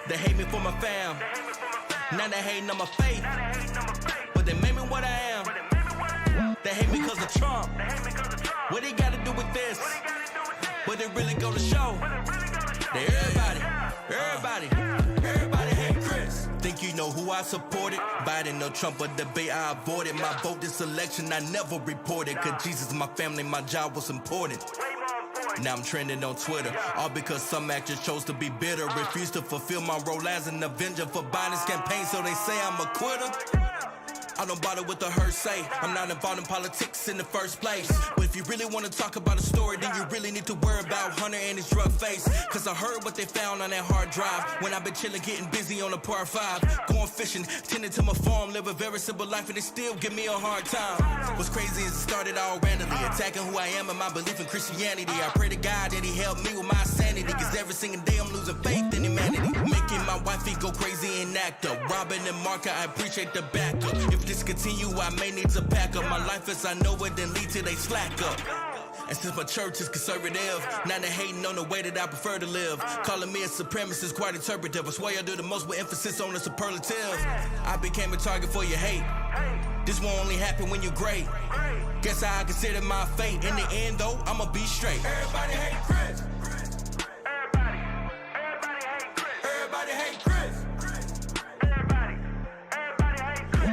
They hate me for my fam. Now they hating on my faith. But they made me what I am. They hate me cause of Trump. What they gotta do with this? But it really go to show that everybody hate Chris. Think you know who I supported? Biden or Trump or debate, I avoided. My vote this election, I never reported. Cause Jesus, my family, my job was important. Now I'm trending on Twitter, all because some actors chose to be bitter. Refused to fulfill my role as an avenger for Biden's campaign, so they say I'm a quitter. I don't bother with the hearsay. I'm not involved in politics in the first place. But if you really want to talk about a story, then you really need to worry about Hunter and his drug face. Cause I heard what they found on that hard drive when I've been chilling, getting busy on the par 5. Going fishing, tending to my farm, live a very simple life, and they still give me a hard time. What's crazy is it started all randomly, attacking who I am and my belief in Christianity. I pray to God that he helped me with my sanity, cause every single day I'm losing faith in humanity. Making my wifey go crazy and act up. Robin and Marka, I appreciate the backup. If this continue, I may need to pack up. My life as I know it, then lead till they slack up. And since my church is conservative, now they hating on the way that I prefer to live. Calling me a supremacist, quite interpretive. I swear I do the most with emphasis on the superlative. I became a target for your hate. This won't only happen when you're great. Guess how I consider my fate. In the end though, I'ma be straight. Everybody hate Chris. Everybody hate Chris.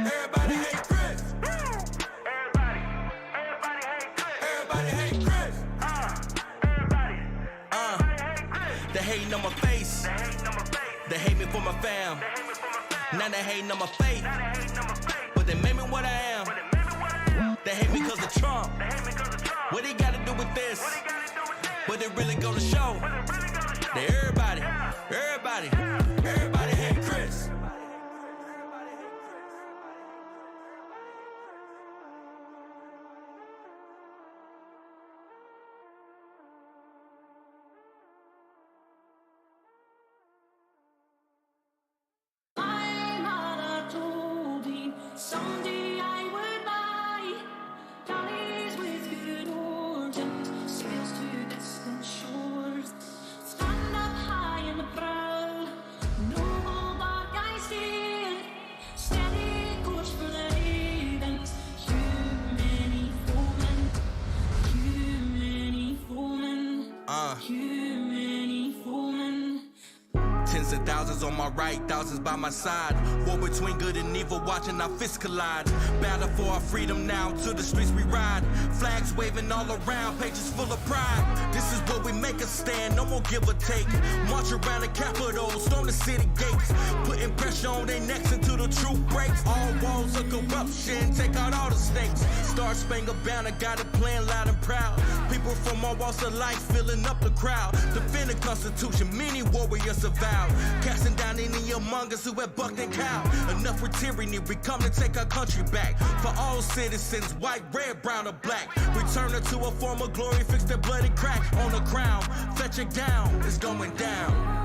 Everybody hate Chris. They hating on my face. They hate me for my fam. Now they hating on my faith. But they made me what I am. They hate me cause of Trump. What they gotta do with this? But it really go to show that everybody hate Chris. Someday I would buy galleys with good oars, sails to distant shores. Stand up high in the proud, noble bark I steer. Steady course for the havens, too many foemen, too many foemen, too many foemen. Tens of thousands on my right, thousands by my side. War between good and evil, watching our fists collide. Battle for our freedom now, to the streets we ride. Flags waving all around, pages full of pride. This is where we make a stand, no more give or take. March around the Capitol, storm the city gates. Putting pressure on their necks until the truth breaks. All walls of corruption, take out all the snakes. Star Spangled Banner, got it playing loud and proud. People from all walks of life filling up the crowd. Defend the Constitution, many warriors have vowed. Casting down any among us who have bucked and cowed. Enough with tyranny, we come to take our country back. For all citizens, white, red, brown, or black. Return her to a form of glory, fix the bloody crack on the crown. Fetch it down, it's going down.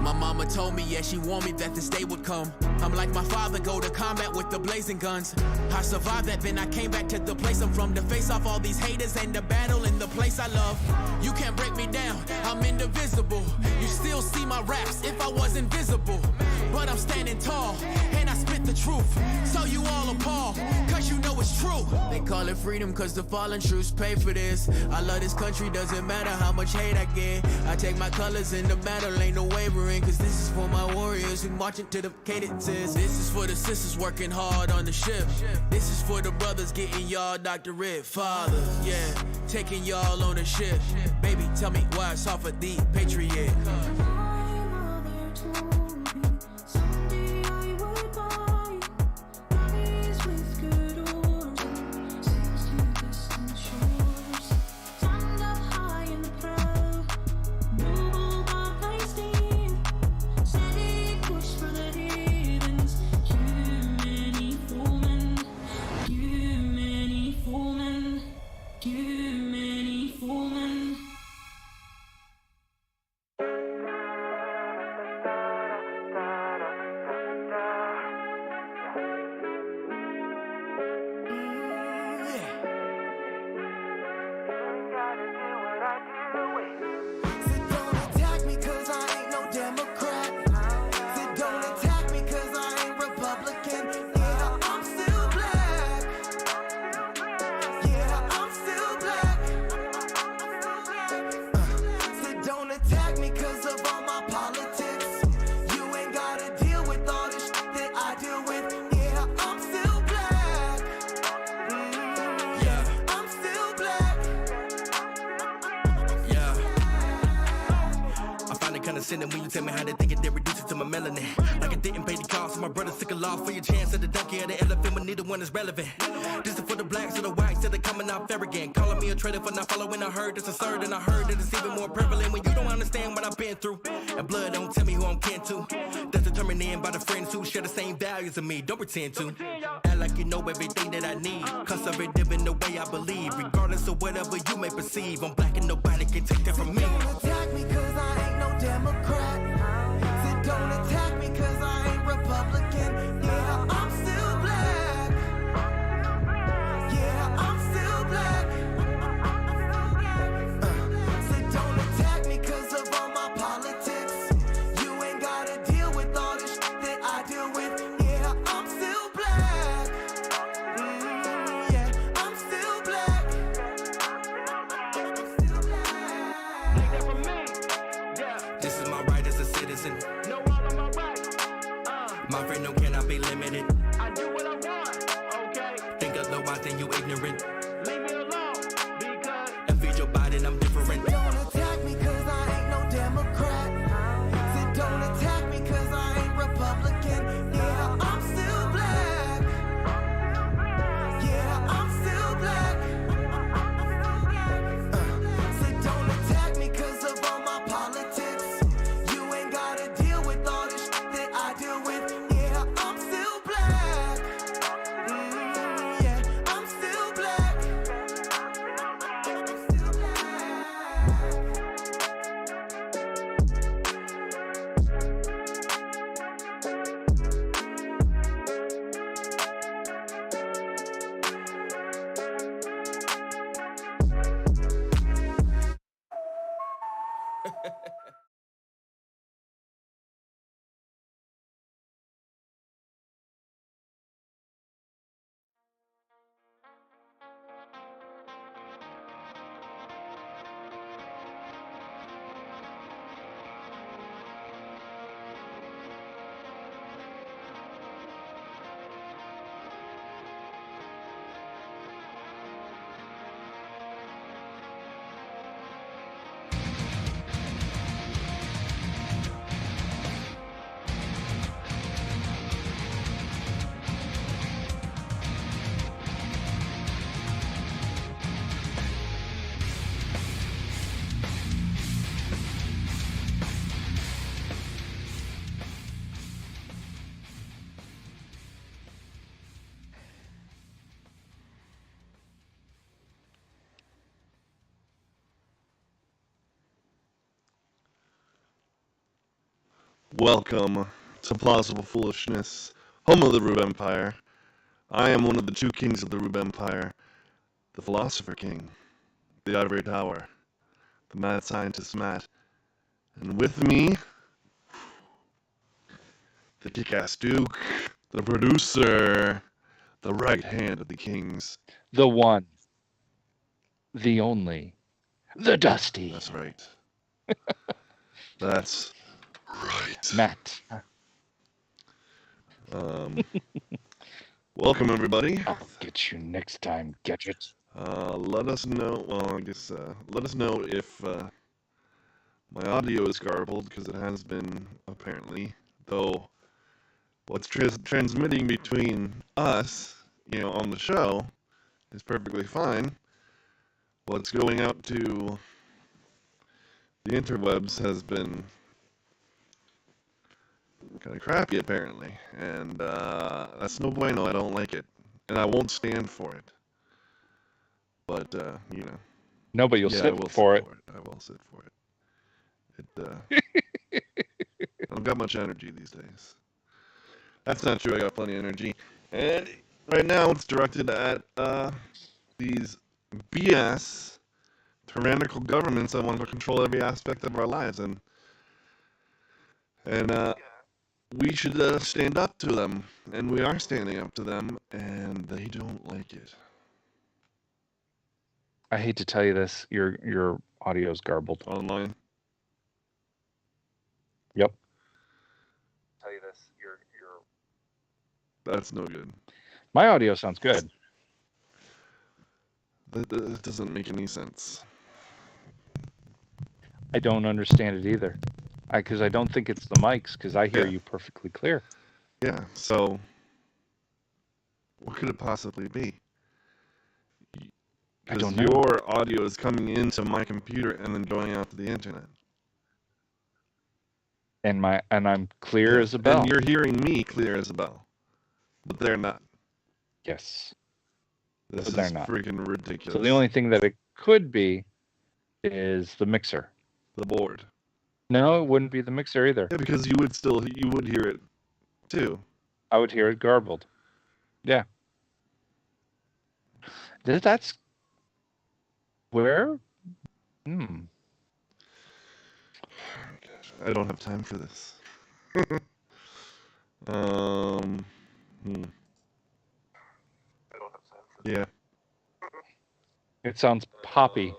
My mama told me, yeah, she warned me that this day would come. I'm like my father, go to combat with the blazing guns. I survived that, then I came back to the place I'm from to face off all these haters and the battle in the place I love. You can't break me down, I'm indivisible. You still see my raps if I was invisible. But I'm standing tall, and I spit the truth. So you all appalled, cause you know it's true. They call it freedom cause the fallen troops pay for this. I love this country, doesn't matter how much hate I get. I take my colors in the battle, ain't no wavering. Cause this is for my warriors who marching to the cadences. This is for the sisters working hard on the ship. This is for the brothers getting y'all doctorate. Father, yeah, taking y'all on the ship. Baby, tell me why it's hard for the patriot. Too many condescending when you tell me how they think it, they reduce it to my melanin. Like I didn't pay the cost, so my brother took a loss for your chance of the donkey or the elephant, but neither one is relevant. This is for the blacks or the whites that are coming off arrogant. Calling me a traitor for not following, I heard it's absurd, and I heard that it's even more prevalent when you don't understand what I've been through. And blood don't tell me who I'm kin to. That's determined in by the friends who share the same values as me. Don't pretend to. Act like you know everything that I need. Conservative in the way I believe, regardless of whatever you may perceive. I'm black and nobody can take that from me. Don't attack me cause I ain't no Democrat. Said don't attack me cause I ain't Republican. Yeah, I'm still black. Yeah, I'm still black. Said don't attack me cause of all my politics. You ain't gotta deal with all the shit that I deal with. Yeah, I'm still black. Yeah, I'm still black. I'm still black. Take that from me. Yeah. This is my right as a citizen. Know all of my rights. My freedom cannot be limited. I do what I want. Okay. Think otherwise, then you ignorant. Leave me alone. Because and feed your body, and I'm different. Don't attack me cause I ain't no Democrat. Said don't attack me cause I ain't Republican. Yeah, I'm still black. Yeah, I'm still black. Said don't attack me cause of all my politics. You ain't gotta deal with all the shit that I deal with. Yeah, I'm still black. Yeah, I'm still black. I'm still black. Welcome to Plausible Foolishness, home of the Rube Empire. I am one of the two kings of the Rube Empire, the Philosopher King, the Ivory Tower, the Mad Scientist Matt, and with me, the kick-ass Duke, the producer, the right hand of the kings. The one, the only, the Dusty. That's right. That's right. Matt. Welcome, everybody. I'll get you next time, Gadget. Let us know. Well, I guess let us know if my audio is garbled, because it has been apparently. Though what's transmitting between us, on the show, is perfectly fine. What's going out to the interwebs has been kind of crappy, apparently, and that's no bueno. I don't like it, and I won't stand for it. But No, but you'll yeah, I sit will for sit it. I will sit for it. I don't got much energy these days. That's not true. I got plenty of energy, and right now it's directed at these BS tyrannical governments that want to control every aspect of our lives, and we should stand up to them, and we are standing up to them, and they don't like it. I hate to tell you this, your audio's garbled. Online. Yep. Tell you this, your That's no good. my audio sounds good. That doesn't make any sense. I don't understand it either. Because I don't think it's the mics, because I hear Yeah. you perfectly clear. Yeah, so what could it possibly be? I Because don't know. your audio is coming into my computer and then going out to the internet. And I'm clear Yeah, as a bell. and you're hearing me clear as a bell. But they're not. Yes. This But they're is not. freaking ridiculous. So the only thing that it could be is the mixer. The board. No, it wouldn't be the mixer either. Yeah, because you would hear it too. I would hear it garbled. Yeah. That's where? I don't have time for this. Yeah. It sounds poppy.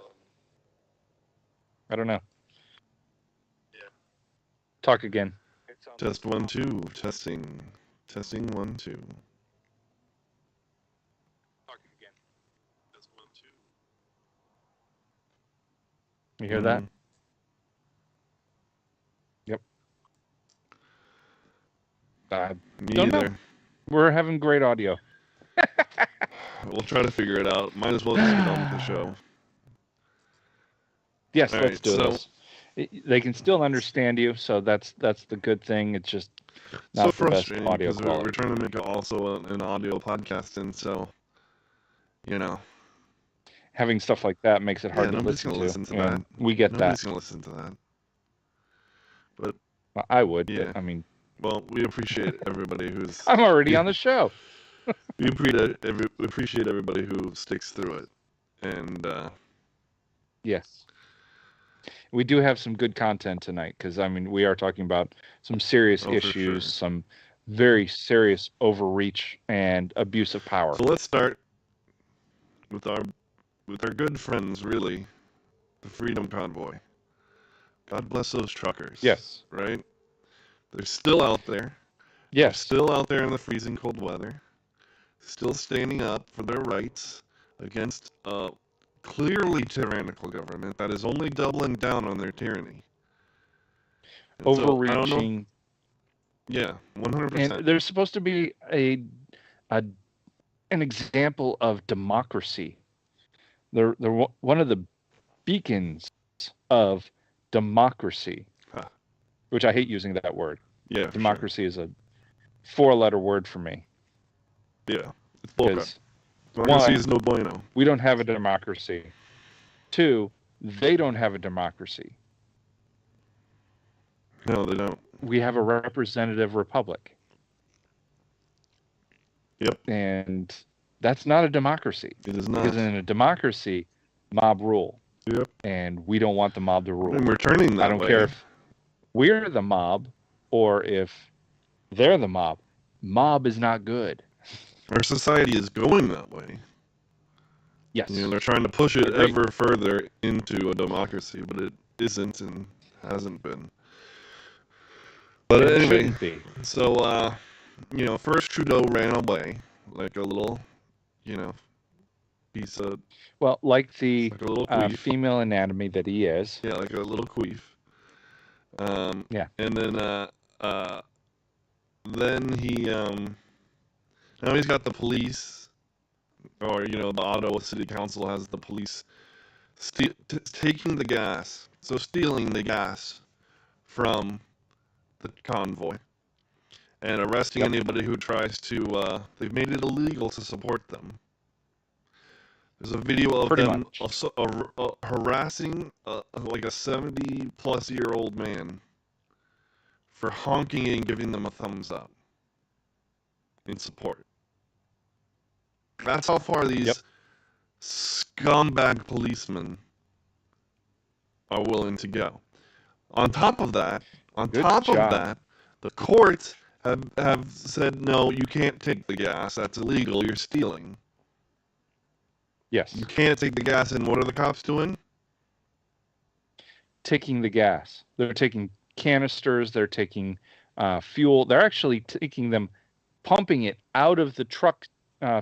I don't know. Talk again. Test 1 2. Testing. Testing 1 2. You hear that? Yep. Me Don't know. either. We're having great audio. We'll try to figure it out. Might as well just get on with the show. Yes, All let's right, do so- this. They can still understand you, so that's the good thing. It's just So not the best frustrating audio because we're quality. trying to make also an audio podcast, and so, you know. Having stuff like that makes it hard to nobody's listen gonna to. listen to and that. we get Nobody's that. gonna listen to that. But I would. Yeah. But, I mean, well, we appreciate everybody who's. I'm already on the show. We appreciate everybody who sticks through it, and Yes. We do have some good content tonight because, I mean, we are talking about some serious Oh, for issues, sure. some very serious overreach and abuse of power. so let's start with our good friends, really, the Freedom Convoy. God bless those truckers. Yes. Right? They're still out there. Yes. Still out there in the freezing cold weather. Still standing up for their rights against a clearly tyrannical government that is only doubling down on their tyranny. And so, I don't know. Overreaching. Yeah, 100%. And there's supposed to be an example of democracy. They're one of the beacons of democracy, which I hate using that word. Yeah, for Democracy is a 4-letter word for me. sure. Yeah, it's bullcrap. Because Democracy one- is no bueno. we don't have a democracy. 2, they don't have a democracy. No, they don't. We have a representative republic. Yep. And that's not a democracy. It is not. Because in a democracy, mob rule. Yep. And we don't want the mob to rule. And we're turning that I don't way. care if we're the mob or if they're the mob. Mob is not good. Our society is going that way. Yes. You know, they're trying to push it Agreed. ever further into a democracy, but it isn't and hasn't been. But It anyway, shouldn't be. so, you know, first Trudeau ran away like a little, you know, piece of, Well, like the like a little queef. female anatomy that he is. Yeah, like a little queef. Yeah. And then he, now he's got the police, or, you know, the Ottawa City Council has the police taking the gas, so stealing the gas from the convoy and arresting anybody who tries to, they've made it illegal to support them. There's a video of Pretty them much. also, harassing like a 70-plus-year-old man for honking and giving them a thumbs up in support. That's how far these Yep. scumbag policemen are willing to go. On top of that, Good job. the courts have said, no, you can't take the gas. That's illegal. You're stealing. Yes. You can't take the gas. And what are the cops doing? Taking the gas. They're taking canisters. They're taking fuel. They're actually taking them, pumping it out of the truck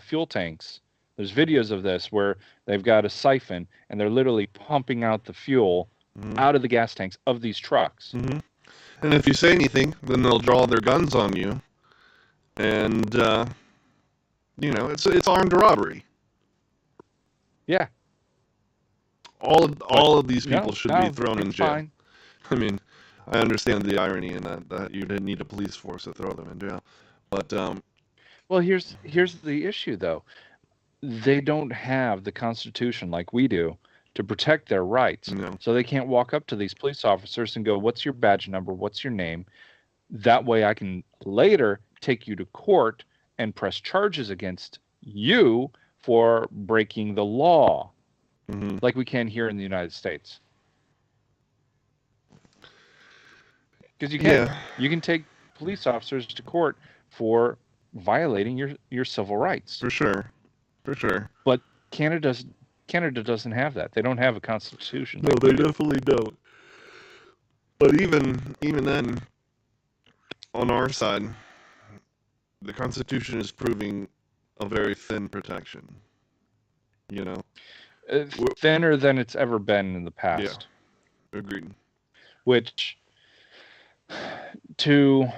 fuel tanks. There's videos of this where they've got a siphon and they're literally pumping out the fuel out of the gas tanks of these trucks. Mm-hmm. And if you say anything, then they'll draw their guns on you. And, it's armed robbery. Yeah. All of these people should be thrown in it's jail. fine. I mean, I understand the irony in that you didn't need a police force to throw them in jail. But, Well, here's the issue, though. They don't have the Constitution like we do to protect their rights. No. So they can't walk up to these police officers and go, "What's your badge number? What's your name?" That way I can later take you to court and press charges against you for breaking the law, like we can here in the United States. Because you can take police officers to court for violating your civil rights. For sure. But Canada doesn't have that. They don't have a constitution. No, they definitely don't. But even then, on our side, the Constitution is proving a very thin protection. Thinner than it's ever been in the past. Yeah, agreed. Which, and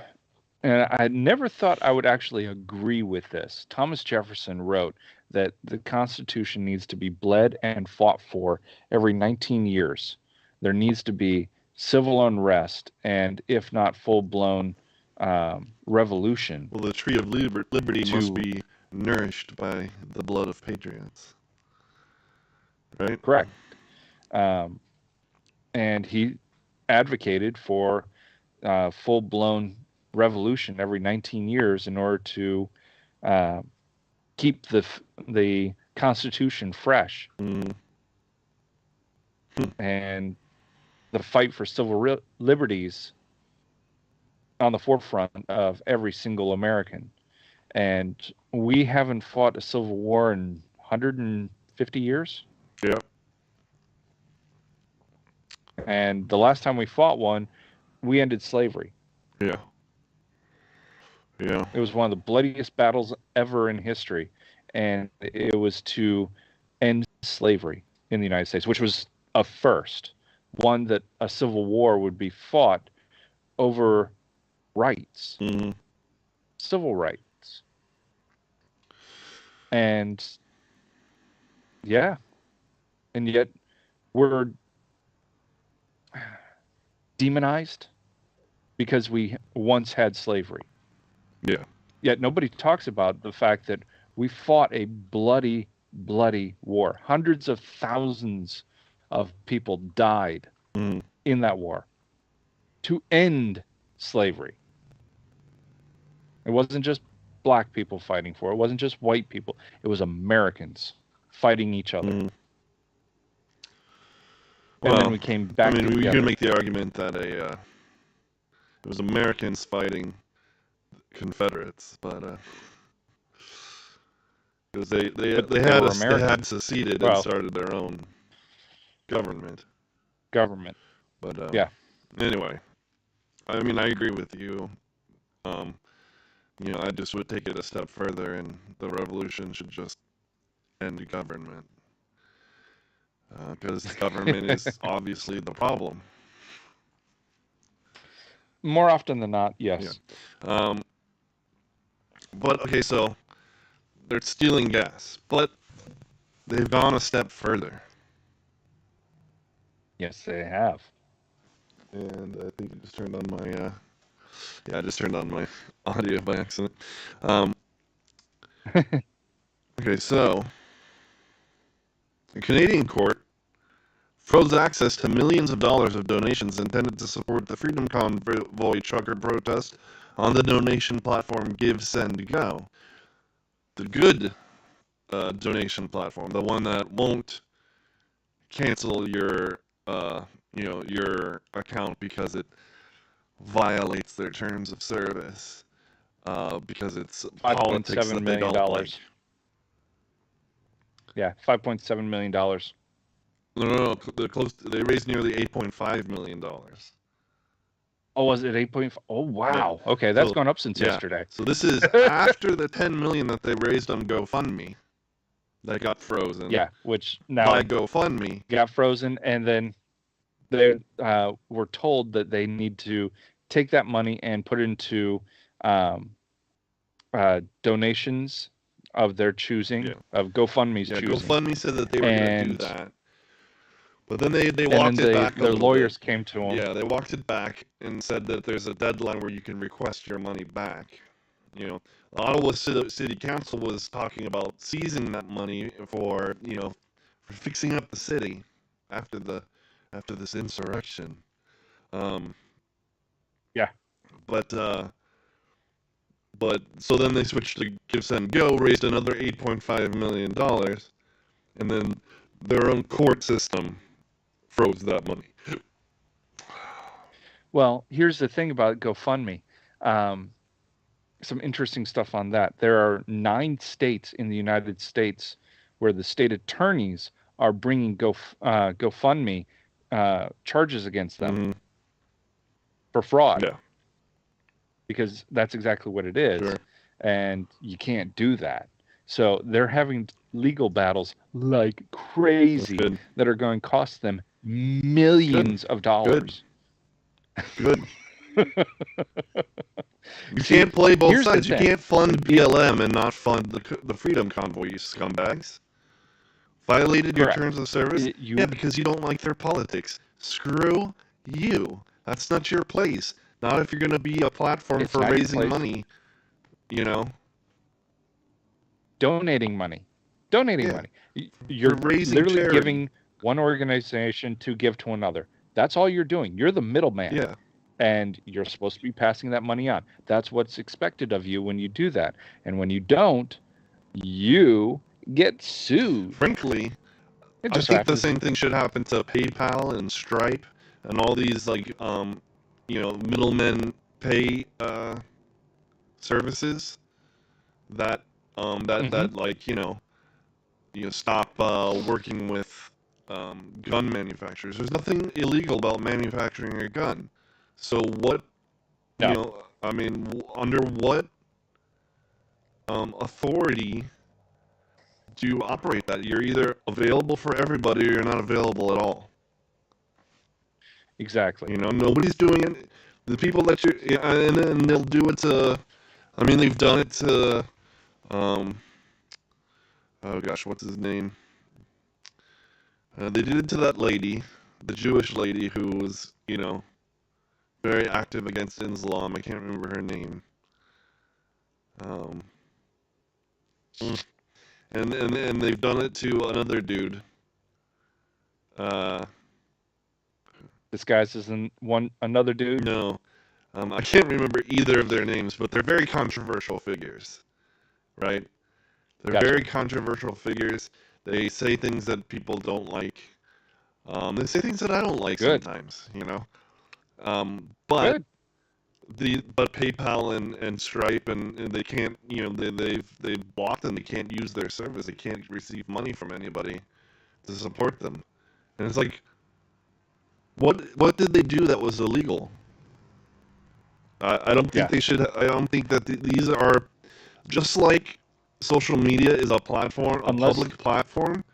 I never thought I would actually agree with this. Thomas Jefferson wrote that the Constitution needs to be bled and fought for every 19 years. There needs to be civil unrest, and if not full-blown revolution. Well, the tree of liberty must be nourished by the blood of patriots. Right? Correct. And he advocated for full-blown revolution every 19 years in order to keep the Constitution fresh. And the fight for civil liberties on the forefront of every single American. And we haven't fought a civil war in 150 years. Yeah. And the last time we fought one, we ended slavery. Yeah. Yeah. It was one of the bloodiest battles ever in history. And it was to end slavery in the United States, which was a first. One that a civil war would be fought over rights. Civil rights. And yeah. And yet we're demonized because we once had slavery. Yeah. Yet nobody talks about the fact that we fought a bloody, bloody war. Hundreds of thousands of people died in that war to end slavery. It wasn't just black people fighting for it. It wasn't just white people. It was Americans fighting each other. And then we came back together. We can make the argument that it was Americans fighting Confederates, but because they had seceded and started their own government. But yeah. Anyway, I mean, I agree with you. I just would take it a step further, and the revolution should just end government. Because government is obviously the problem. More often than not, yes. Yeah. But, okay, so they're stealing gas, but they've gone a step further. Yes, they have. And I think I just turned on my, I just turned on my audio by accident. Okay, so a Canadian court froze access to millions of dollars of donations intended to support the Freedom Convoy trucker protest on the donation platform Give, Send, Go. The good donation platform, the one that won't cancel your account because it violates their terms of service, because it's politics that they don't like. Yeah, $5.7 million. No. They raised nearly $8.5 million. Oh, was it 8.5? Oh, wow. Yeah. Okay, that's gone up since yesterday. So this is after the $10 million that they raised on GoFundMe that got frozen. Yeah, which now by GoFundMe got frozen, and then they were told that they need to take that money and put it into donations of their choosing, Yeah. of GoFundMe's Yeah, choosing. GoFundMe said that they were going to do And that. But then they and walked then it back a their little lawyers bit. came to them. Yeah, they walked it back and said that there's a deadline where you can request your money back. You know, Ottawa City Council was talking about seizing that money for, you know, for fixing up the city after this insurrection. Yeah. But so then they switched to Give Send Go, raised another $8.5 million, and then their own court system froze that money. Well, here's the thing about GoFundMe. Some interesting stuff on that. There are 9 states in the United States where the state attorneys are bringing GoFundMe charges against them for fraud. Yeah. Because that's exactly what it is. Sure. And you can't do that. So they're having legal battles like crazy that are going to cost them millions of dollars. Good. You can't play both sides. You can't fund BLM and not fund the Freedom Convoy, you scumbags. Violated your terms of service? Yeah, because you don't like their politics. Screw you. That's not your place. Not if you're going to be a platform for raising money, you know. Donating money. Money. You're raising literally charity. giving one organization to give to another. That's all you're doing. You're the middleman. Yeah. And you're supposed to be passing that money on. That's what's expected of you when you do that. And when you don't, you get sued. Frankly, I think the same thing should happen to PayPal and Stripe and all these, like, you know, middlemen pay services that like, you know, stop working with gun manufacturers. There's nothing illegal about manufacturing a gun. So what, you know, I mean, under what authority do you operate that? You're either available for everybody or you're not available at all. Exactly. You know, nobody's doing it. The people that you, and they'll do it to, I mean, they've done it to, oh gosh, what's his name? They did it to that lady, the Jewish lady who was, you know, very active against Islam. I can't remember her name. And they've done it to another dude. This guy's isn't another dude? No. I can't remember either of their names, but they're very controversial figures. Right? They're very controversial figures. They say things that people don't like. They say things that I don't like sometimes, you know. But PayPal and Stripe and they can't, you know, they've blocked them. They can't use their service. They can't receive money from anybody to support them. And it's like, what did they do that was illegal? I don't think they should. I don't think that these are just like social media is a platform, a public platform.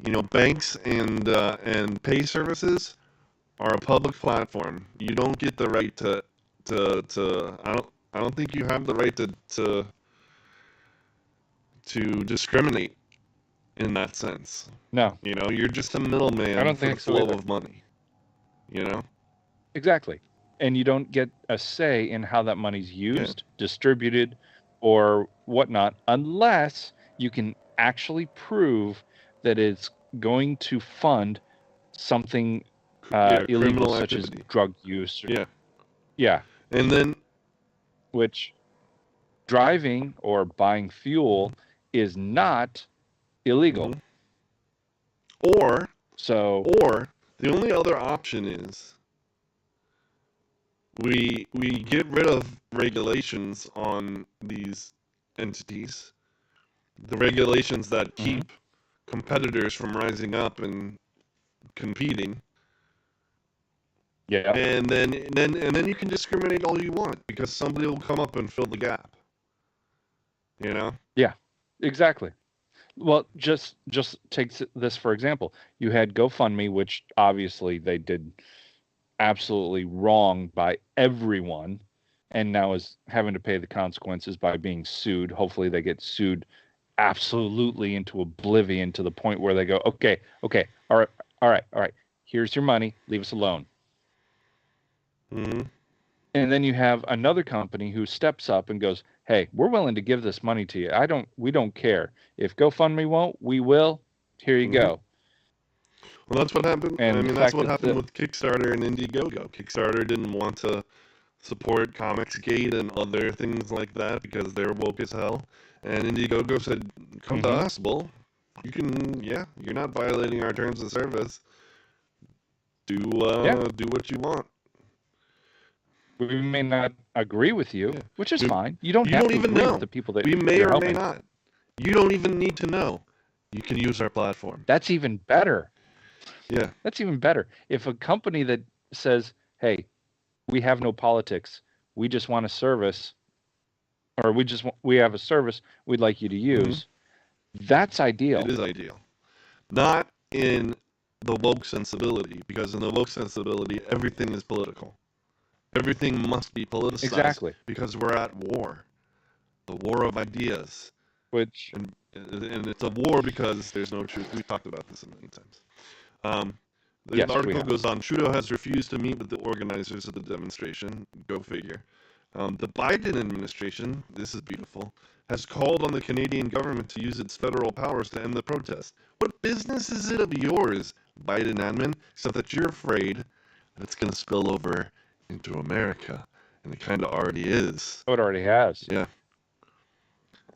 You know, banks and pay services are a public platform. You don't get the right to I don't think you have the right to discriminate in that sense. No. You know, you're just a middleman for the flow of money. You know? Exactly. And you don't get a say in how that money's used, distributed, or whatnot, unless you can actually prove that it's going to fund something illegal, such as drug use. Yeah. And then, which driving or buying fuel is not illegal. Or the only other option is we get rid of regulations on these entities, the regulations that keep competitors from rising up and competing. Yeah. And then you can discriminate all you want because somebody will come up and fill the gap. You know? Yeah. Exactly. Well, just take this for example. You had GoFundMe, which obviously they did absolutely wrong by everyone, and now is having to pay the consequences by being sued. Hopefully, they get sued absolutely into oblivion to the point where they go, okay, all right. Here's your money. Leave us alone. Mm-hmm. And then you have another company who steps up and goes, "Hey, we're willing to give this money to you. We don't care. If GoFundMe won't, we will. Here you go." Well, that's what happened. And I the mean, that's fact what that happened with Kickstarter and Indiegogo. Kickstarter didn't want to support Comicsgate and other things like that because they're woke as hell. And Indiegogo said, "Come to us, Bull. You can, you're not violating our terms of service. Do what you want." we may not agree with you, which is fine. You don't You have don't to even agree know. with the people that We may you're or may helping. not. You don't even need to know. You can use our platform. That's even better. Yeah. That's even better. If a company that says, "Hey, we have no politics. We just want a service, or we have a service we'd like you to use," that's ideal. It is ideal. Not in the woke sensibility, because in the woke sensibility, everything is political. Everything must be politicized. Exactly. Because we're at war. The war of ideas. Which And it's a war because there's no truth. We've talked about this a million times. The Yes, we article have. goes on, Trudeau has refused to meet with the organizers of the demonstration. Go figure. The Biden administration, this is beautiful, has called on the Canadian government to use its federal powers to end the protest. What business is it of yours, Biden admin, except that you're afraid that it's going to spill over into America? And it kind of already is. it already has. Yeah.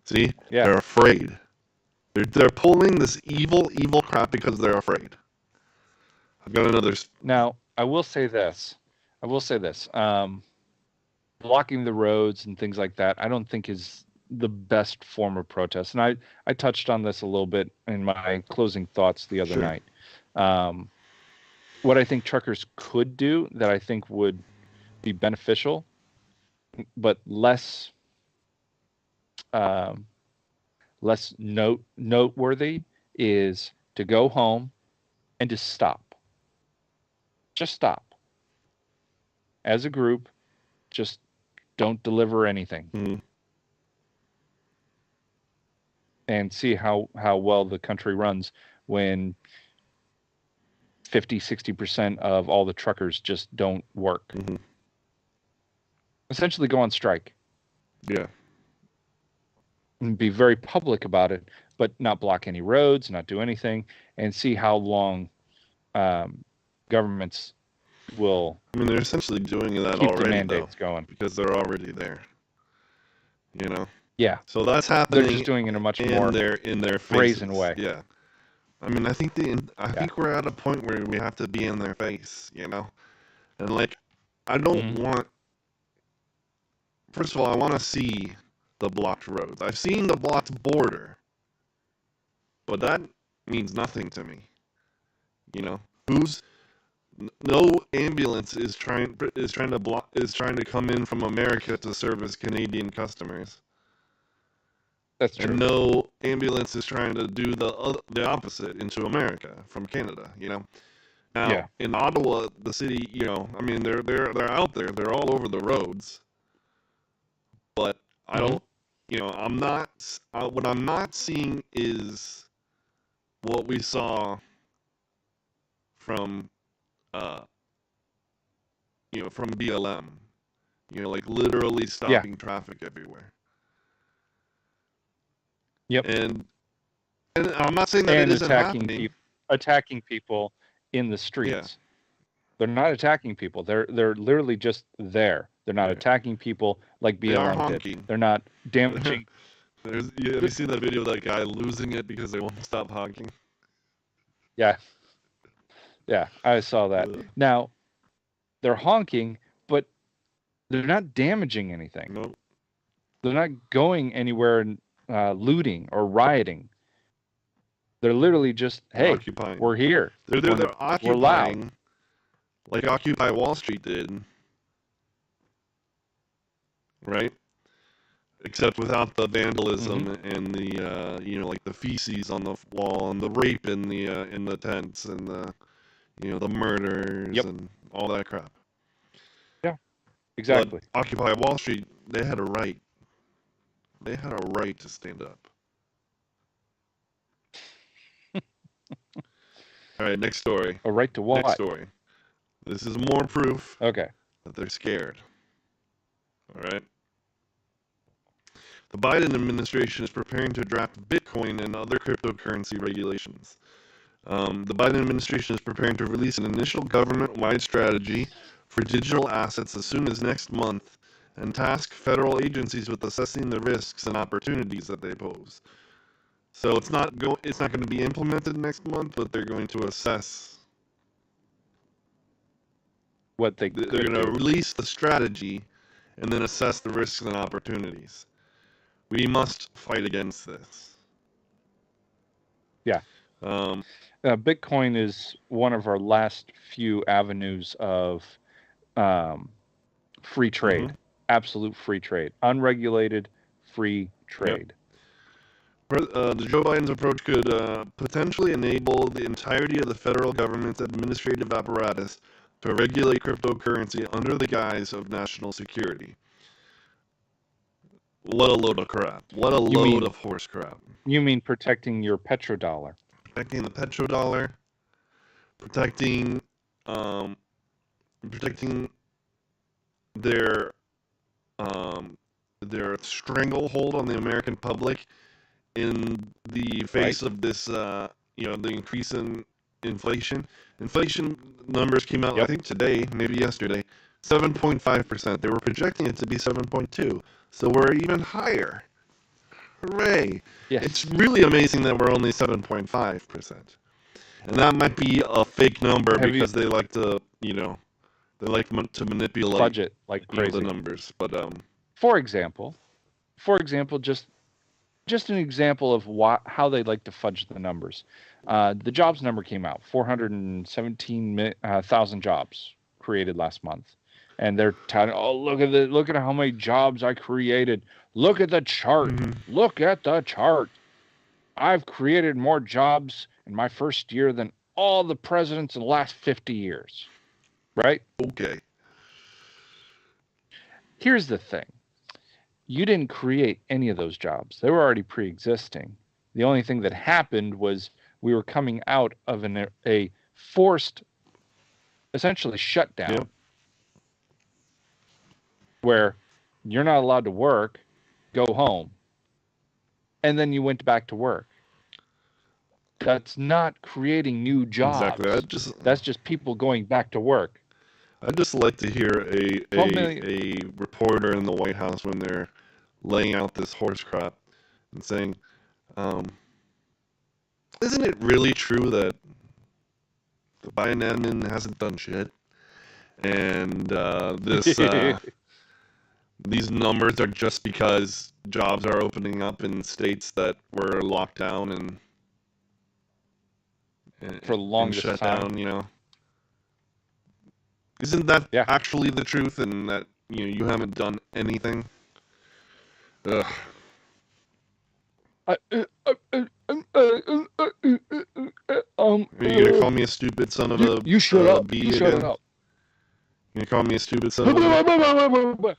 See? Yeah. They're afraid. They're pulling this evil crap because they're afraid. I've got another... Now, I will say this. Blocking the roads and things like that, I don't think is the best form of protest. And I touched on this a little bit in my closing thoughts the other night. What I think truckers could do that I think would be beneficial, but less noteworthy, is to go home and to stop. Just stop. As a group, just don't deliver anything. And see how well the country runs when 50-60% of all the truckers just don't work. Essentially go on strike. Yeah. And be very public about it, but not block any roads, not do anything, and see how long governments will... I mean, they're essentially doing that keep already, the mandates going. Because they're already there. You know? Yeah. So that's happening. They're just doing it in a much more in their brazen faces. way. Yeah. I mean, I think we're at a point where we have to be in their face, you know? And, like, I don't want... First of all, I want to see the blocked roads. I've seen the blocked border. But that means nothing to me. You know? No ambulance is trying to come in from America to service Canadian customers. That's true. And no ambulance is trying to do the opposite into America from Canada, you know. Now in Ottawa, the city, you know, I mean they're out there, they're all over the roads. But I don't, you know, what I'm not seeing is what we saw from you know, from BLM, you know, like literally stopping traffic everywhere. Yep. And I'm not saying that it isn't happening. Attacking people in the streets. Yeah. They're not attacking people. They're literally just there. They're not attacking people like BLM did. They're not damaging. Have you seen that video of that guy losing it because they won't stop honking? Yeah. Yeah, I saw that. Now, they're honking, but they're not damaging anything. Nope. They're not going anywhere and looting or rioting. They're literally just, hey, occupying. We're here. They're occupying. We're loud. Like Occupy Wall Street did. Right? except without the vandalism Mm-hmm. and the like the feces on the wall and the rape in the tents and the murders Yep. and all that crap. Yeah. But Exactly. Occupy Wall Street, they had a right. They had a right to stand up. All right, next story. A right to Next what? story. This is more proof Okay. that they're scared. All right. The Biden administration is preparing to draft Bitcoin and other cryptocurrency regulations. The Biden administration is preparing to release an initial government-wide strategy for digital assets as soon as next month and task federal agencies with assessing the risks and opportunities that they pose. So it's not going to be implemented next month, but they're going to assess. What they They're could going to do. release the strategy and then assess the risks and opportunities. We must fight against this. Yeah. Bitcoin is one of our last few avenues of free trade, absolute free trade, unregulated free trade. Joe Biden's approach could potentially enable the entirety of the federal government's administrative apparatus to regulate cryptocurrency under the guise of national security. What a load of crap. What a load of horse crap. You mean protecting your petrodollar? Protecting the petrodollar, protecting their stranglehold on the American public in the face of this, the increase in inflation. Inflation numbers came out, I think today, maybe yesterday, 7.5%. They were projecting it to be 7.2, so we're even higher. Hooray! Yes. It's really amazing that we're only 7.5%, and that might be a fake number because they like to, they like to manipulate budget like crazy. The numbers. But for example, just an example of how they like to fudge the numbers. The jobs number came out, 417,000 jobs created last month, and they're touting, oh, look at how many jobs I created. Look at the chart. Look at the chart. I've created more jobs in my first year than all the presidents in the last 50 years. Right? Okay. Here's the thing. You didn't create any of those jobs. They were already pre-existing. The only thing that happened was we were coming out of a forced, essentially shutdown, where you're not allowed to work, go home, and then you went back to work. That's not creating new jobs. Exactly. That's just people going back to work. I'd just like to hear a reporter in the White House when they're laying out this horse crap and saying, isn't it really true that the Biden admin hasn't done shit? And these numbers are just because jobs are opening up in states that were locked down and for the longest shut time. down, Isn't that actually the truth, and that you haven't done anything? Ugh. Are you gonna call me a stupid son of a? You shut up. bee You again? shut up. You gonna call me a stupid son of a?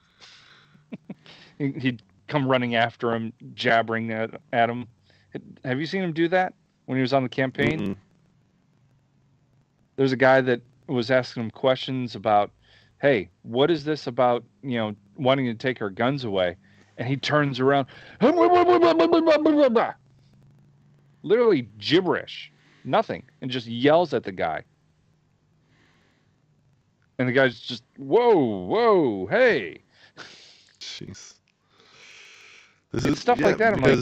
He'd come running after him, jabbering at him. Have you seen him do that when he was on the campaign? Mm-mm. There's a guy that was asking him questions about, hey, what is this about, wanting to take our guns away? And he turns around, literally gibberish, nothing, and just yells at the guy. And the guy's just, whoa, hey. Jeez. It's stuff like that. I'm like,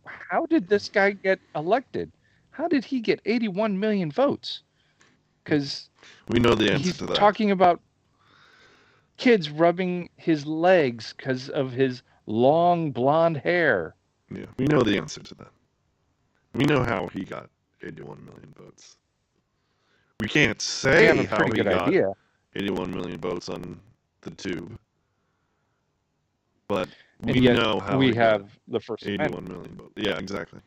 how did this guy get elected? How did he get 81 million votes? Because we know the answer to that. He's talking about kids rubbing his legs because of his long blonde hair. Yeah, we know the answer to that. We know how he got 81 million votes. We can't say how he got 81 million votes on the tube. But And we yet know how we we got have the First 81 Amendment. million votes. Yeah, exactly.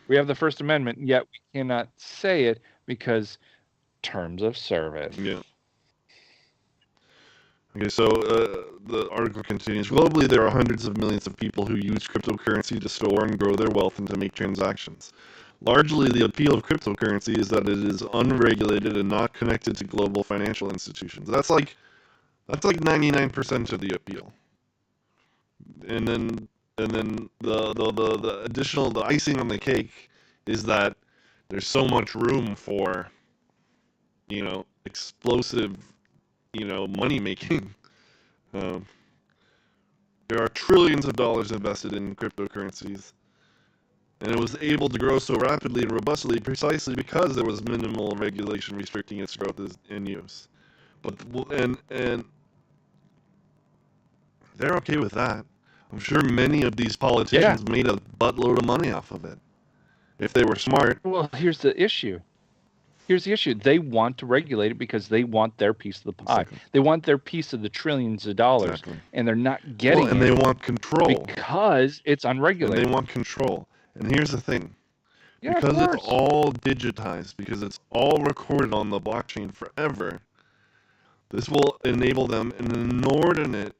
We have the First Amendment, yet we cannot say it because terms of service. Yeah. Okay, so the article continues. Globally, there are hundreds of millions of people who use cryptocurrency to store and grow their wealth and to make transactions. Largely, the appeal of cryptocurrency is that it is unregulated and not connected to global financial institutions. That's like 99% of the appeal. And then the additional, the icing on the cake is that there's so much room for, explosive, money making. Um, there are trillions of dollars invested in cryptocurrencies, and it was able to grow so rapidly and robustly precisely because there was minimal regulation restricting its growth and use. And they're okay with that. I'm sure many of these politicians made a buttload of money off of it if they were smart. Well, here's the issue. They want to regulate it because they want their piece of the pie. Exactly. They want their piece of the trillions of dollars, Exactly. and they're not getting and it. they want control. Because it's unregulated. And they want control. And here's the thing. Yeah, because of course. it's all digitized, because it's all recorded on the blockchain forever, this will enable them an inordinate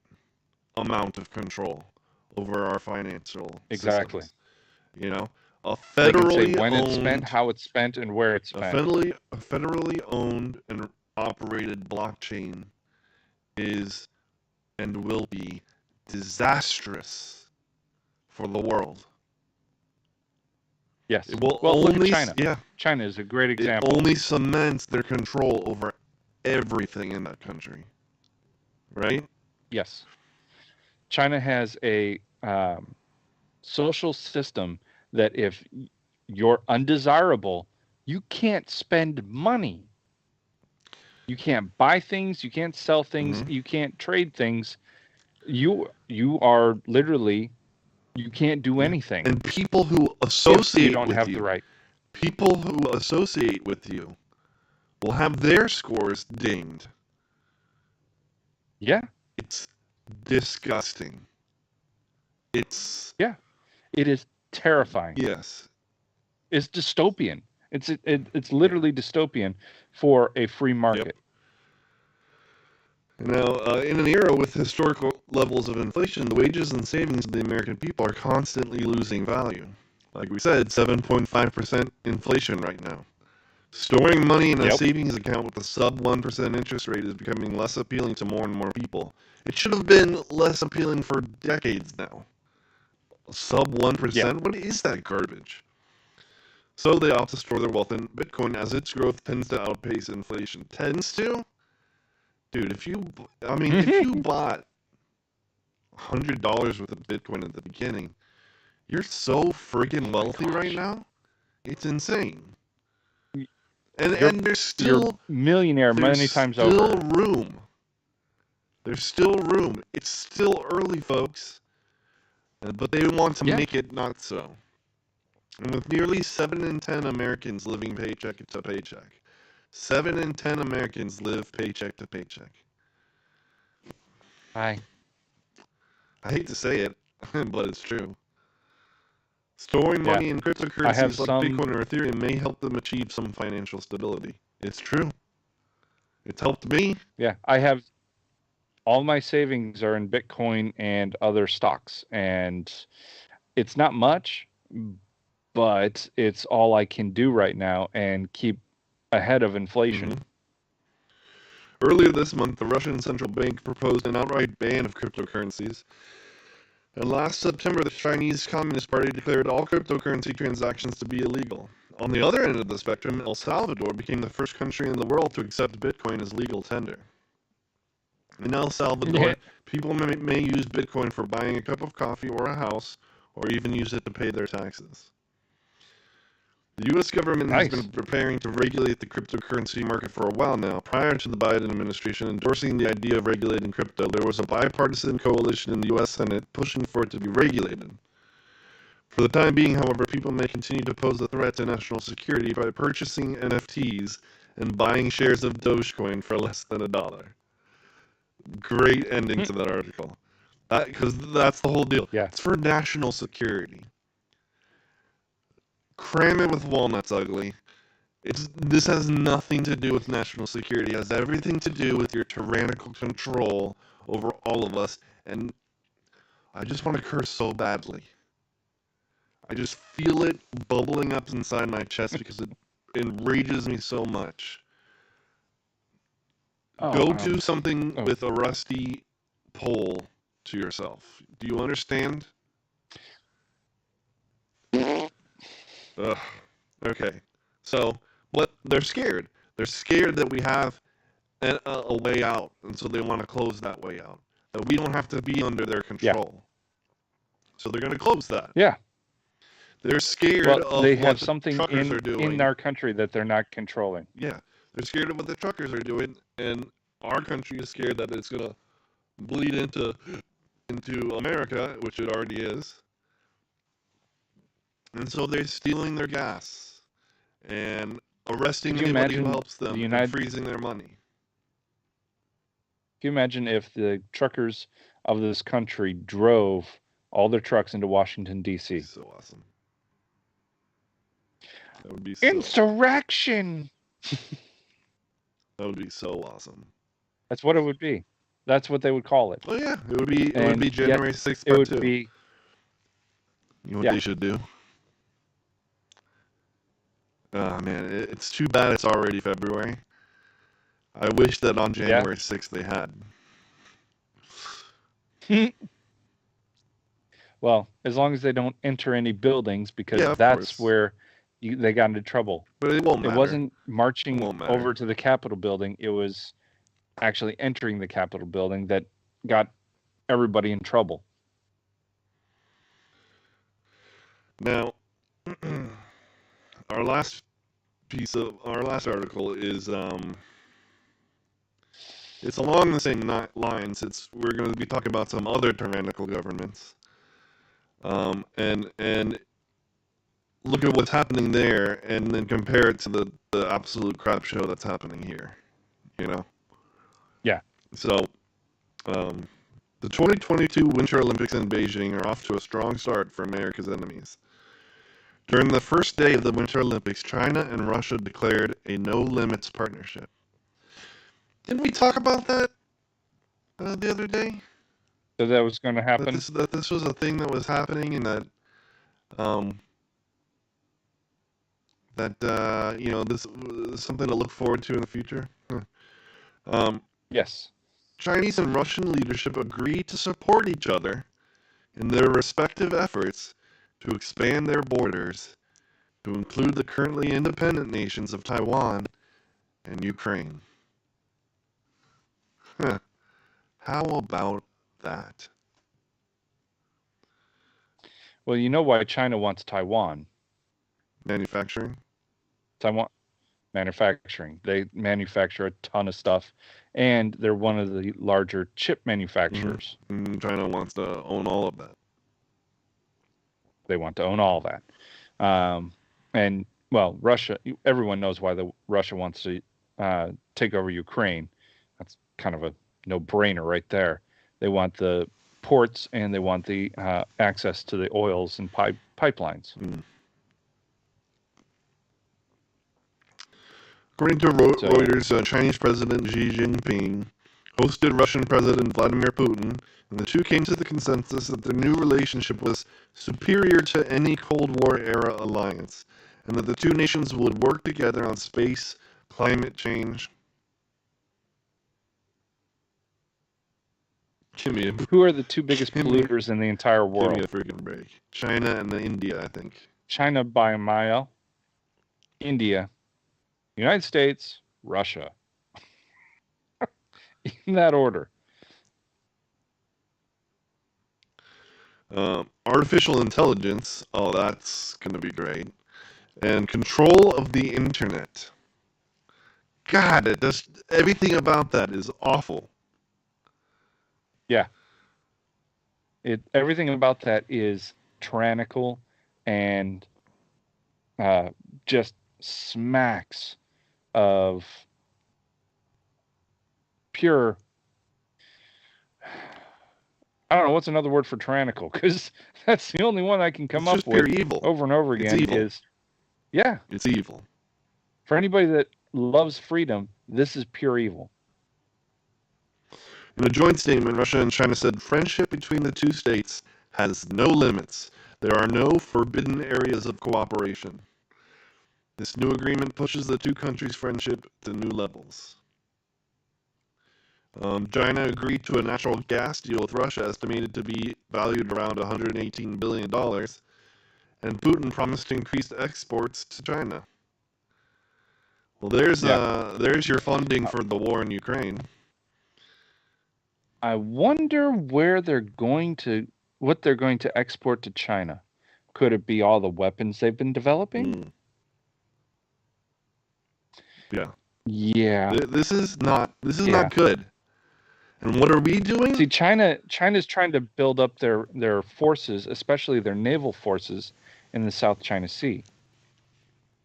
amount of control over our financial Exactly. systems. A They can federally say when owned, it's spent, how it's spent, and where it's a spent. federally owned and operated blockchain is and will be disastrous for the world. Yes. It will look only, at China. Yeah, China is a great it example. only cements their control over everything in that country. Right? Yes. China has a social system that if you're undesirable, you can't spend money. You can't buy things, you can't sell things, you can't trade things. You are literally, you can't do anything. And people who associate you don't with have you, the right. people who associate with you will have their scores dinged. Yeah. It's disgusting. It's It is terrifying. yes. It's dystopian. It's literally dystopian for a free market. Now, in an era with historical levels of inflation, the wages and savings of the American people are constantly losing value. Like we said, 7.5% inflation right now. Storing money in a savings account with a sub 1% interest rate is becoming less appealing to more and more people. It should have been less appealing for decades now. Sub 1%? Yeah. What is that garbage? So they opt to store their wealth in Bitcoin as its growth tends to outpace inflation. Tends to? Dude, if you bought $100 worth of Bitcoin at the beginning, you're so friggin' wealthy right now. It's insane. And there's still You're millionaire many times over. over. There's still room. It's still early, folks. But they want to make it not so. And with nearly 7 in 10 Americans living paycheck to paycheck, 7 in 10 Americans live paycheck to paycheck. I hate to say it, but it's true. Storing money in cryptocurrencies like Bitcoin or Ethereum may help them achieve some financial stability. It's true. It's helped me. Yeah, I have all my savings are in Bitcoin and other stocks, and it's not much, but it's all I can do right now and keep ahead of inflation. Earlier this month, the Russian central bank proposed an outright ban of cryptocurrencies. And last September, the Chinese Communist Party declared all cryptocurrency transactions to be illegal. On the other end of the spectrum, El Salvador became the first country in the world to accept Bitcoin as legal tender. In El Salvador, people may use Bitcoin for buying a cup of coffee or a house, or even use it to pay their taxes. The U.S. government has been preparing to regulate the cryptocurrency market for a while now. Prior to the Biden administration endorsing the idea of regulating crypto, there was a bipartisan coalition in the U.S. Senate pushing for it to be regulated. For the time being, however, people may continue to pose a threat to national security by purchasing NFTs and buying shares of Dogecoin for less than $1. Great ending to that article. Because that's the whole deal. Yeah. It's for national security. Cram it with walnuts, ugly. This has nothing to do with national security. It has everything to do with your tyrannical control over all of us. And I just want to curse so badly. I just feel it bubbling up inside my chest because it enrages me so much. Go do something with a rusty pole to yourself. Do you understand? Ugh. Okay. So, what they're scared. They're scared that we have a way out, and so they want to close that way out. That we don't have to be under their control. So they're going to close that. Yeah. They're scared of they what have the something truckers are doing. in our country that they're not controlling. Yeah. They're scared of what the truckers are doing, and our country is scared that it's going to bleed into America, which it already is. And so they're stealing their gas and arresting anybody who helps them and freezing their money. Can you imagine if the truckers of this country drove all their trucks into Washington, D.C.? So awesome. That would be so... Insurrection! That would be so awesome. That's what it would be. That's what they would call it. Oh yeah, it would be January 6th. It would be. You know what they should do? Oh man, it's too bad it's already February. I wish that on January 6th they had. Well, as long as they don't enter any buildings, because that's where they got into trouble. But it won't matter. It wasn't marching over to the Capitol building. It was actually entering the Capitol building that got everybody in trouble. Now, our last article is it's along the same lines. We're going to be talking about some other tyrannical governments, and look at what's happening there, and then compare it to the absolute crap show that's happening here. You know. Yeah. So, the 2022 Winter Olympics in Beijing are off to a strong start for America's enemies. During the first day of the Winter Olympics, China and Russia declared a no-limits partnership. Didn't we talk about that the other day? That was going to happen? That this was a thing that was happening, and that this is something to look forward to in the future. Yes. Chinese and Russian leadership agreed to support each other in their respective efforts to expand their borders to include the currently independent nations of Taiwan and Ukraine. How about that? Well, you know why China wants Taiwan? Manufacturing? Taiwan manufacturing. They manufacture a ton of stuff, and they're one of the larger chip manufacturers. Mm-hmm. China wants to own all of that. They want to own all that. And, well, Russia, everyone knows why Russia wants to take over Ukraine. That's kind of a no-brainer right there. They want the ports, and they want the access to the oils and pipelines. Mm. According to Reuters, Chinese President Xi Jinping hosted Russian President Vladimir Putin, and the two came to the consensus that their new relationship was superior to any Cold War-era alliance, and that the two nations would work together on space, climate change. Who are the two biggest polluters in the entire world? Give me a freaking break. China and India, I think. China by a mile. India. United States. Russia. In that order. Artificial intelligence. Oh, that's going to be great. And control of the internet. God, everything about that is awful. Yeah. Everything about that is tyrannical and just smacks of pure, I don't know what's another word for tyrannical, because that's the only one I can come It's up just pure with evil. over and over It's again. evil. Yeah, It's evil. for anybody that loves freedom, this is pure evil. In a joint statement, Russia and China said friendship between the two states has no limits. There are no forbidden areas of cooperation. This new agreement pushes the two countries' friendship to new levels. China agreed to a natural gas deal with Russia estimated to be valued around $118 billion, and Putin promised to increase exports to China. Well, there's your funding for the war in Ukraine. I wonder what they're going to export to China. Could it be all the weapons they've been developing? Yeah. Yeah. This is not good. And what are we doing? See, China's trying to build up their forces, especially their naval forces, in the South China Sea.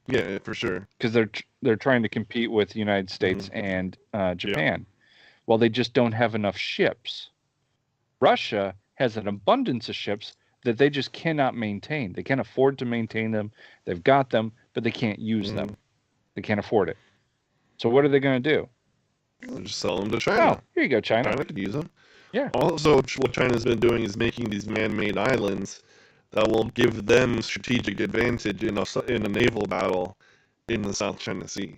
Yeah, for sure. Because they're trying to compete with the United States and Japan. Yeah. Well, they just don't have enough ships. Russia has an abundance of ships that they just cannot maintain. They can't afford to maintain them. They've got them, but they can't use them. They can't afford it. So what are they going to do? They'll just sell them to China. Oh, here you go, China. China could use them. Yeah. Also, what China's been doing is making these man-made islands that will give them strategic advantage in a naval battle in the South China Sea.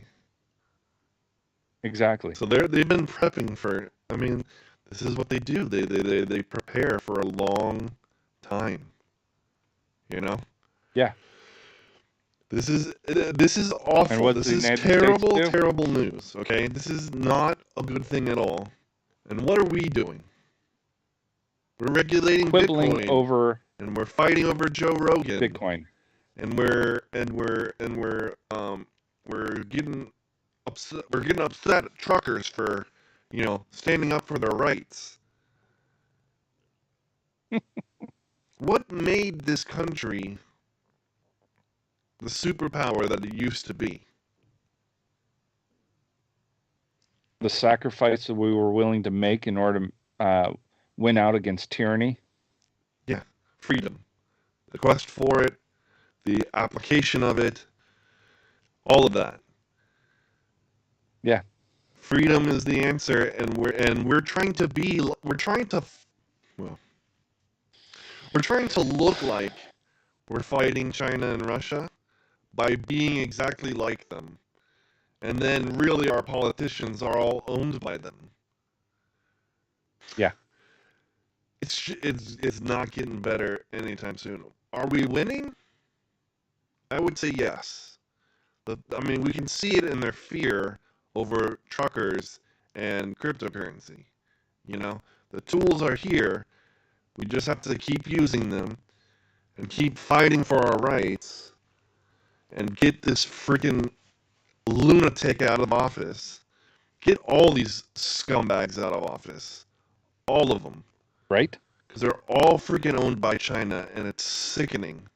Exactly. So they've been prepping for. I mean, this is what they do. They prepare for a long time. You know. Yeah. This is awful. This is terrible news. Okay, this is not a good thing at all. And what are we doing? We're regulating Bitcoin over, and we're fighting over Joe Rogan. Bitcoin, and we're getting upset. We're getting upset at truckers for, standing up for their rights. What made this country the superpower that it used to be? The sacrifice that we were willing to make in order to win out against tyranny. Yeah, freedom. The quest for it, the application of it, all of that. Yeah. Freedom is the answer, and we're trying to look like we're fighting China and Russia by being exactly like them. And then really our politicians are all owned by them. Yeah. It's not getting better anytime soon. Are we winning? I would say yes. We can see it in their fear over truckers and cryptocurrency. The tools are here. We just have to keep using them and keep fighting for our rights and get this freaking lunatic out of office. Get all these scumbags out of office. All of them. Right? Because they're all freaking owned by China, and it's sickening.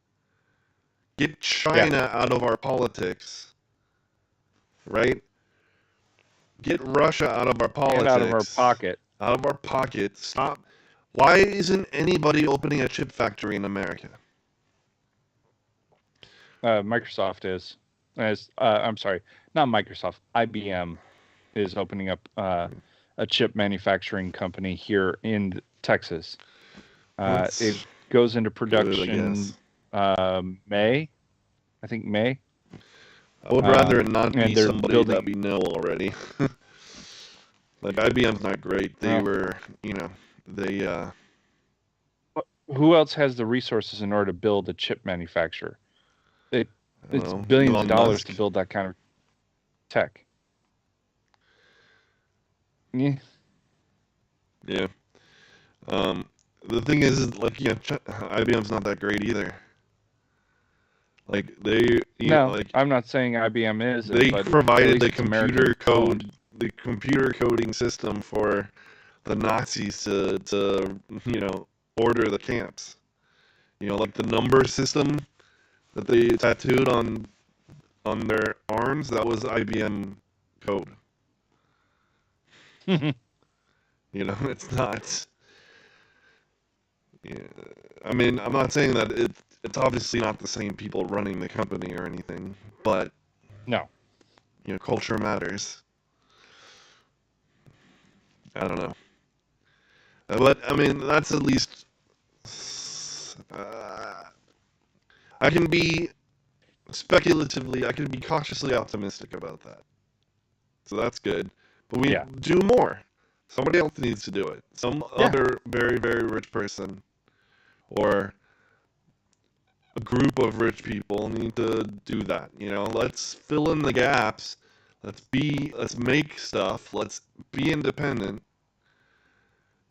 Get China out of our politics. Right? Get Russia out of our politics. And out of our pocket. Out of our pocket. Stop. Why isn't anybody opening a chip factory in America? Microsoft is. I'm sorry, not Microsoft. IBM is opening up a chip manufacturing company here in Texas. It goes into production May. I think May. I would rather it not be somebody that we know already. Like IBM's not great. They were, Who else has the resources in order to build a chip manufacturer? It's billions of dollars to build that kind of tech. Yeah. Yeah. The thing is, IBM's not that great either. Like I'm not saying IBM is. They provided the computer coding system for the Nazis to order the camps. Like the number system that they tattooed on their arms, that was IBM code. It's not. Yeah. I mean, I'm not saying that it's obviously not the same people running the company or anything, but No. Culture matters. I don't know. But I mean, that's at least. I can be speculatively, I can be cautiously optimistic about that. So that's good. But we do more. Somebody else needs to do it. Some other very, very rich person or a group of rich people need to do that. Let's fill in the gaps. Let's make stuff. Let's be independent.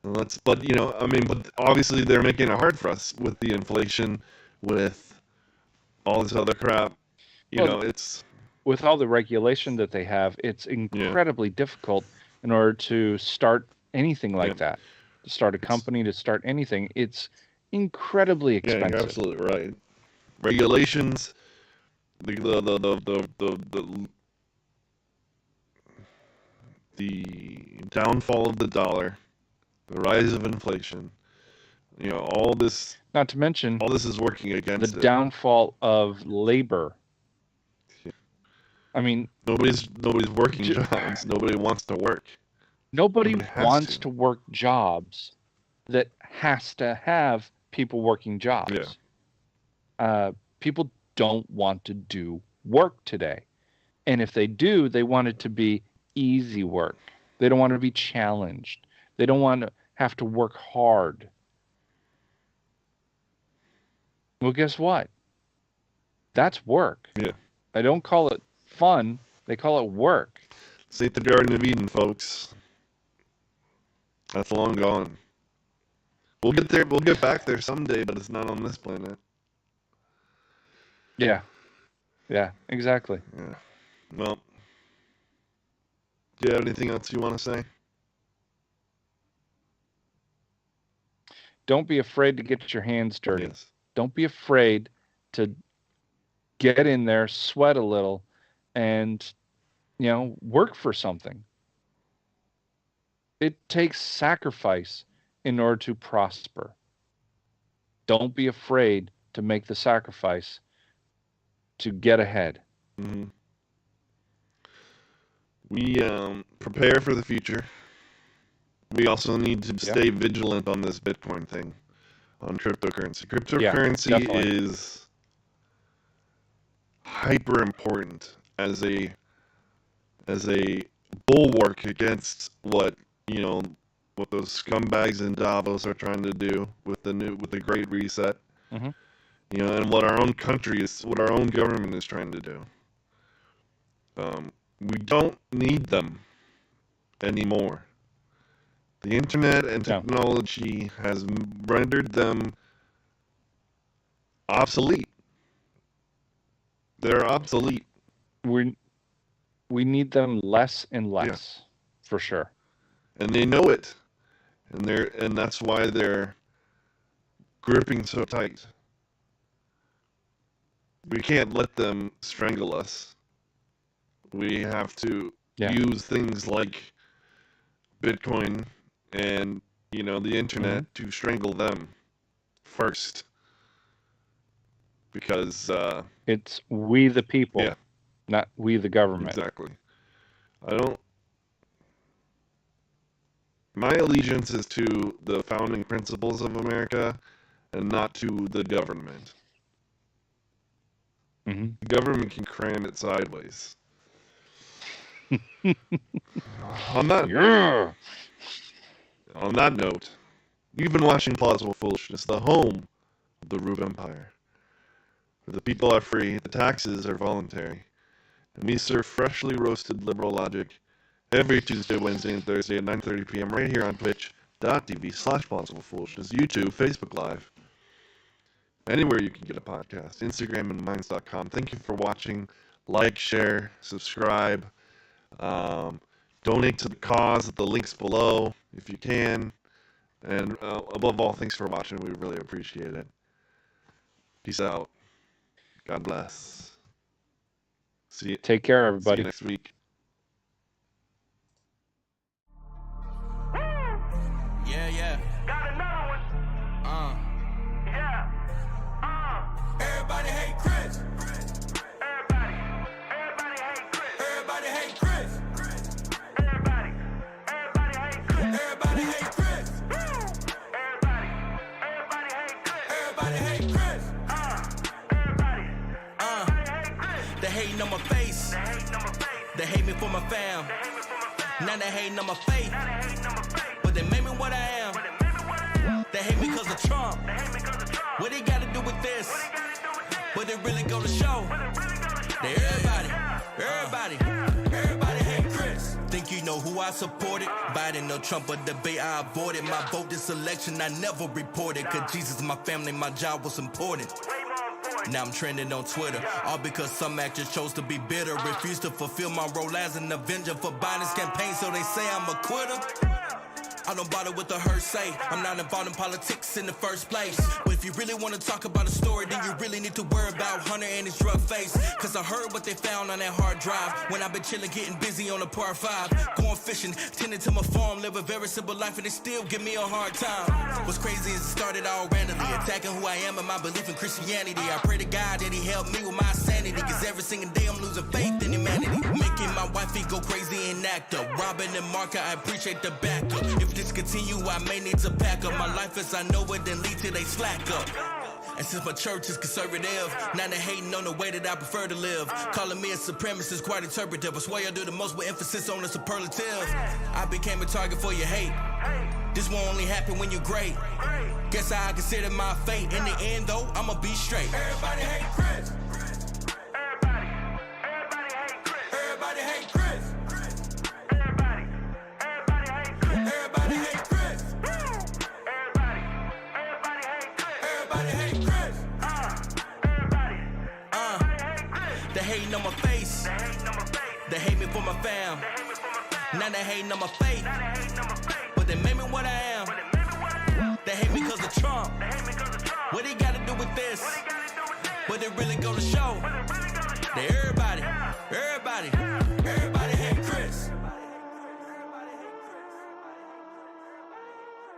But obviously they're making it hard for us with the inflation, with all this other crap. It's with all the regulation that they have, it's incredibly difficult in order to start anything like that. To start a company, to start anything, it's incredibly expensive. Yeah, you're absolutely right. Regulations, the downfall of the dollar, the rise of inflation, all this. Not to mention, all this is working against the downfall of labor. I mean, nobody's working jobs. Nobody wants to work. Nobody wants to work jobs that has to have people working jobs. Yeah. People don't want to do work today. And if they do, they want it to be easy work. They don't want to be challenged. They don't want to have to work hard. Well, guess what? That's work. Yeah. I don't call it fun. They call it work. This ain't the Garden of Eden, folks. That's long gone. We'll get there. We'll get back there someday, but it's not on this planet. Yeah. Yeah, exactly. Yeah. Well, do you have anything else you want to say? Don't be afraid to get your hands dirty. Yes. Don't be afraid to get in there, sweat a little, and, work for something. It takes sacrifice in order to prosper. Don't be afraid to make the sacrifice to get ahead. Mm-hmm. We prepare for the future. We also need to stay vigilant on this Bitcoin thing, on cryptocurrency. Cryptocurrency is hyper important as a bulwark against what those scumbags in Davos are trying to do with the Great Reset. Mm-hmm. And what our own government is trying to do. We don't need them anymore. The internet and technology has rendered them obsolete. They're obsolete. We need them less and less, for sure. And they know it. And that's why they're gripping so tight. We can't let them strangle us. We have to use things like Bitcoin and, the internet to strangle them first. Because it's we the people, not we the government. Exactly. My allegiance is to the founding principles of America and not to the government. Mm-hmm. The government can cram it sideways. On that note, you've been watching Plausible Foolishness, the home of the Rube Empire, where the people are free, the taxes are voluntary, and we serve freshly roasted liberal logic every Tuesday, Wednesday, and Thursday at 9:30 p.m. right here on twitch.tv/Plausible Foolishness, YouTube, Facebook Live, anywhere you can get a podcast, Instagram, and minds.com. Thank you for watching. Like, share, subscribe. Donate to the cause at the links below if you can. And above all, thanks for watching. We really appreciate it. Peace out. God bless. See you. Take care, everybody. See you next week. Yeah. Got another one. me for my fam. Now they hating on my faith, but they made me what I am. They hate me cause of Trump. What they gotta do with this? But it really go to show that everybody hate Chris. Think you know who I supported? Biden or Trump or debate, I avoided. My vote this election, I never reported. Cause Jesus, my family, my job was important. Now I'm trending on Twitter, all because some actors chose to be bitter. Refused to fulfill my role as an avenger for Biden's campaign, so they say I'm a quitter. I don't bother with the hearsay. I'm not involved in politics in the first place. But if you really want to talk about a story, then you really need to worry about Hunter and his drug face. Cause I heard what they found on that hard drive when I've been chilling, getting busy on the par 5. Going fishing, tending to my farm, live a very simple life, and they still give me a hard time. What's crazy is it started all randomly, attacking who I am and my belief in Christianity. I pray to God that he helped me with my sanity, cause every single day I'm losing faith in humanity. Making my wifey go crazy and act up. Robin and Marka, I appreciate the backup. If this continue, I may need to pack up. My life as I know it, then lead till they slack up. And since my church is conservative, now they hating on the way that I prefer to live. Calling me a supremacist, quite interpretive. I swear I do the most with emphasis on the superlative. I became a target for your hate. This won't only happen when you're great. Guess I consider my fate. In the end though, I'ma be straight. Everybody hate Chris. Everybody hate Chris. Everybody hate Chris. Everybody hate Chris. They hating on my face. They hate me for my fam. Now they hating on my faith, but they made me what I am. They hate me cause of Trump. What they gotta do with this? But it really go to show that everybody